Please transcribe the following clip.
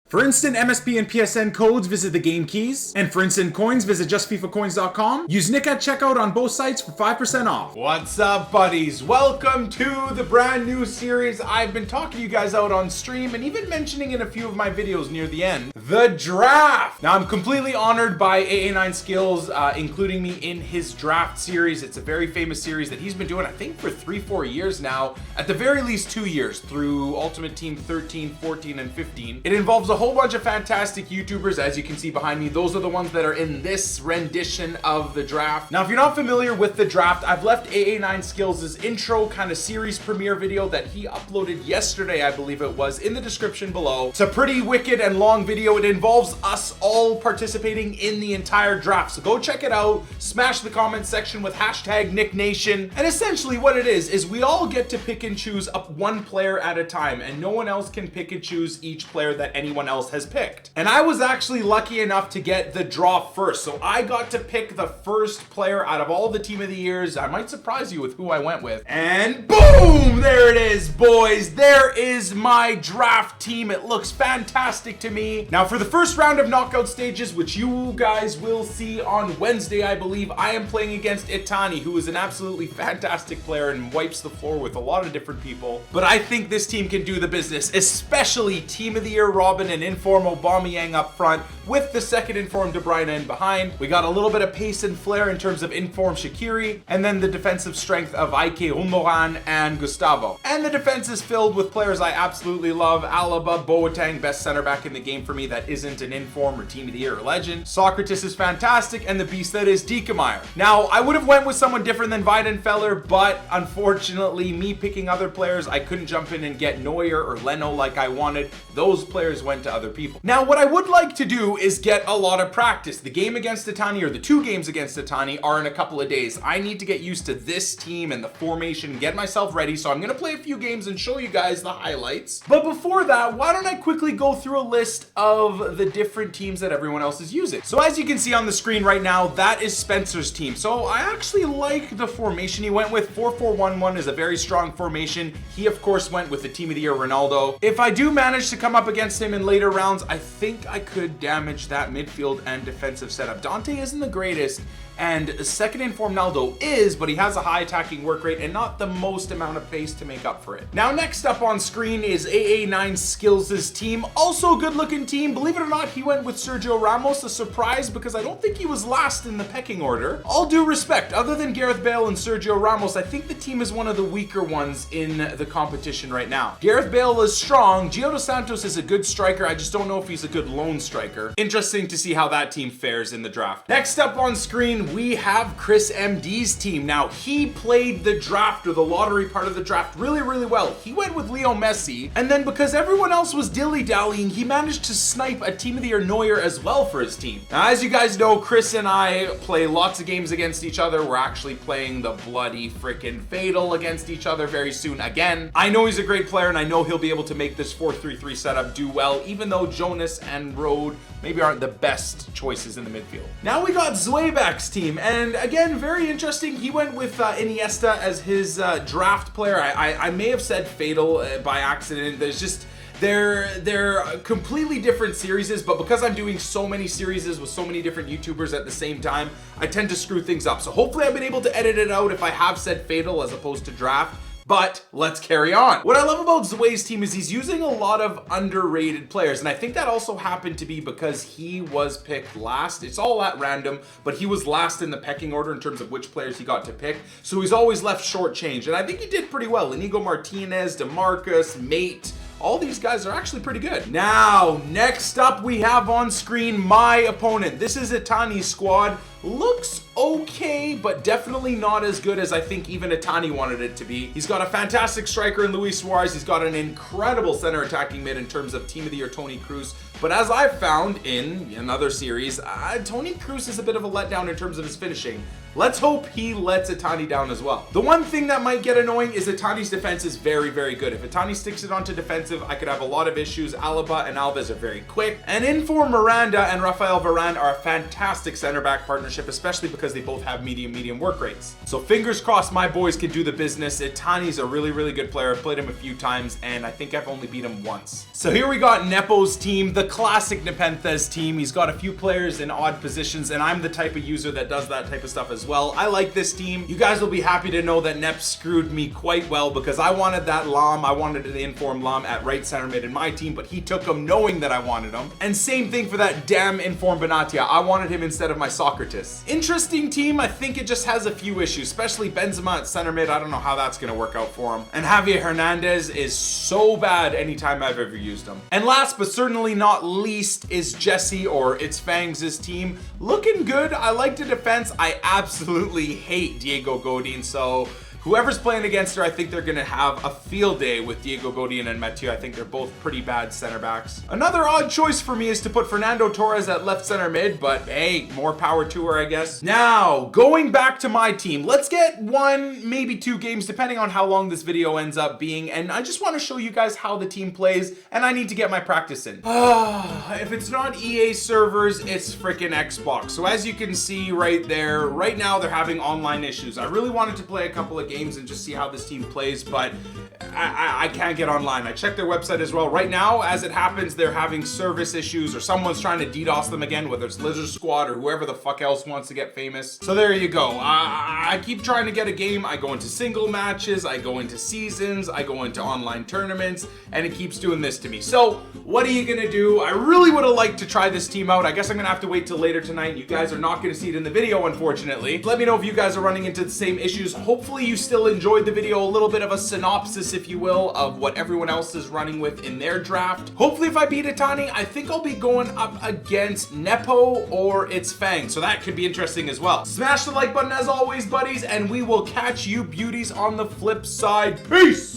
For instant MSP and PSN codes, visit the game keys. And for instant coins, visit justfifacoins.com. Use Nick at checkout on both sites for 5% off. What's up, buddies? Welcome to the brand new series I've been talking to you guys out on stream and even mentioning in a few of my videos near the end. The draft! Now, I'm completely honored by AA9Skills including me in his draft series. It's a very famous series that he's been doing, I think, for 3-4 years now. At the very least 2 years through Ultimate Team 13, 14, and 15. It involves a whole bunch of fantastic YouTubers, as you can see behind me. Those are the ones that are in this rendition of the draft. Now, if you're not familiar with the draft, I've left AA9Skills' intro kind of series premiere video that he uploaded yesterday, I believe it was, in the description below. It's a pretty wicked and long video. It involves us all participating in the entire draft. So go check it out, smash the comment section with hashtag NickNation. And essentially what it is we all get to pick and choose up one player at a time, and no one else can pick and choose each player that anyone else has picked. And I was actually lucky enough to get the draw first. So I got to pick the first player out of all the team of the years. I might surprise you with who I went with. And boom! There it is, boys. There is my draft team. It looks fantastic to me. Now for the first round of knockout stages, which you guys will see on Wednesday, I believe, I am playing against ITANI, who is an absolutely fantastic player and wipes the floor with a lot of different people. But I think this team can do the business, especially team of the year Robben and inform Aubameyang up front with the second informed De Bruyne in behind. We got a little bit of pace and flair in terms of informed Shaqiri, and then the defensive strength of Ike Humoran and Gustavo. And the defense is filled with players I absolutely love. Alaba, Boateng, best center back in the game for me that isn't an inform or team of the year or legend. Socrates is fantastic, and the beast that is Diekemeyer. Now, I would have went with someone different than Weidenfeller, but unfortunately, me picking other players, I couldn't jump in and get Neuer or Leno like I wanted. Those players went to other people. Now, what I would like to do is get a lot of practice. The game against ITANI, or the 2 games against ITANI, are in a couple of days. I need to get used to this team and the formation, get myself ready, so I'm gonna play a few games and show you guys the highlights. But before that, why don't I quickly go through a list of the different teams that everyone else is using. So as you can see on the screen right now, that is Spencer's team. So I actually like the formation he went with. 4-4-1-1 is a very strong formation. He, of course, went with the team of the year Ronaldo. If I do manage to come up against him in later rounds, I think I could damage that midfield and defensive setup. Dante isn't the greatest, and second informed Ronaldo is, but he has a high attacking work rate and not the most amount of pace to make up for it. Now, next up on screen is AA9Skills' team. Also a good looking team. Believe it or not, he went with Sergio Ramos, a surprise because I don't think he was last in the pecking order. All due respect, other than Gareth Bale and Sergio Ramos, I think the team is one of the weaker ones in the competition right now. Gareth Bale is strong. Gio dos Santos is a good striker. I just don't know if he's a good lone striker. Interesting to see how that team fares in the draft. Next up on screen, we have ChrisMD's team. Now, he played the draft, or the lottery part of the draft, really, really well. He went with Leo Messi, and then because everyone else was dilly-dallying, he managed to snipe a team of the year Neuer as well for his team. Now, as you guys know, Chris and I play lots of games against each other. We're actually playing the bloody freaking fatal against each other very soon again. I know he's a great player, and I know he'll be able to make this 4-3-3 setup do well, even though Jonas and Rode maybe aren't the best choices in the midfield. Now we got ZWEBACKHED's team, and again, very interesting. He went with Iniesta as his draft player. I may have said fatal by accident. There's just, they're completely different series, but because I'm doing so many series with so many different YouTubers at the same time, I tend to screw things up. So hopefully I've been able to edit it out if I have said fatal as opposed to draft. But let's carry on. What I love about Zwe's team is he's using a lot of underrated players, and I think that also happened to be because he was picked last. It's all at random, but he was last in the pecking order in terms of which players he got to pick, so he's always left shortchanged, and I think he did pretty well. Inigo Martinez, DeMarcus, Mate, all these guys are actually pretty good. Now, next up we have on screen my opponent. This is ITANI's squad. Looks okay, but definitely not as good as I think even ITANI wanted it to be. He's got a fantastic striker in Luis Suarez. He's got an incredible center attacking mid in terms of team of the year TOTY Kroos. But as I've found in another series, TOTY Kroos is a bit of a letdown in terms of his finishing. Let's hope he lets ITANI down as well. The one thing that might get annoying is ITANI's defense is very, very good. If ITANI sticks it onto defensive, I could have a lot of issues. Alaba and Alves are very quick. And Inform Miranda and Rafael Varane are a fantastic center back partnership. partnership, especially because they both have medium work rates. So fingers crossed my boys can do the business. ITANI's a really good player. I've played him a few times, and I think I've only beat him once. So here we got Nepo's team, the classic NepentheZ team. He's got a few players in odd positions, and I'm the type of user that does that type of stuff as well. I like this team. You guys will be happy to know that Nep screwed me quite well because I wanted that Lam. I wanted the informed Lam at right center mid in my team, but he took him knowing that I wanted him. And same thing for that damn informed Benatia. I wanted him instead of my Socrates. Interesting team. I think it just has a few issues, especially Benzema at center mid. I don't know how that's going to work out for him. And Javier Hernandez is so bad anytime I've ever used him. And last but certainly not least is Jesse, or it's FANGBANGER's team. Looking good. I like the defense. I absolutely hate Diego Godin, so whoever's playing against her, I think they're going to have a field day with Diego Godin and Mathieu. I think they're both pretty bad center backs. Another odd choice for me is to put Fernando Torres at left center mid, but hey, more power to her, I guess. Now, going back to my team, let's get one, maybe two games, depending on how long this video ends up being, and I just want to show you guys how the team plays, and I need to get my practice in. If it's not EA servers, it's freaking Xbox. So as you can see right there, right now they're having online issues. I really wanted to play a couple of games and just see how this team plays, but I can't get online. I checked their website as well. Right now, as it happens, they're having service issues, or someone's trying to DDoS them again, whether it's Lizard Squad or whoever the fuck else wants to get famous. So there you go. I keep trying to get a game. I go into single matches, I go into seasons, I go into online tournaments, and it keeps doing this to me. So what are you gonna do? I really would have liked to try this team out. I guess I'm gonna have to wait till later tonight. You guys are not gonna see it in the video, unfortunately. Let me know if you guys are running into the same issues. Hopefully you still enjoyed the video, a little bit of a synopsis, if you will, of what everyone else is running with in their draft. Hopefully if I beat ITANI, I think I'll be going up against Nepo or it's Fang, so that could be interesting as well. Smash the like button as always, buddies, and we will catch you beauties on the flip side. Peace!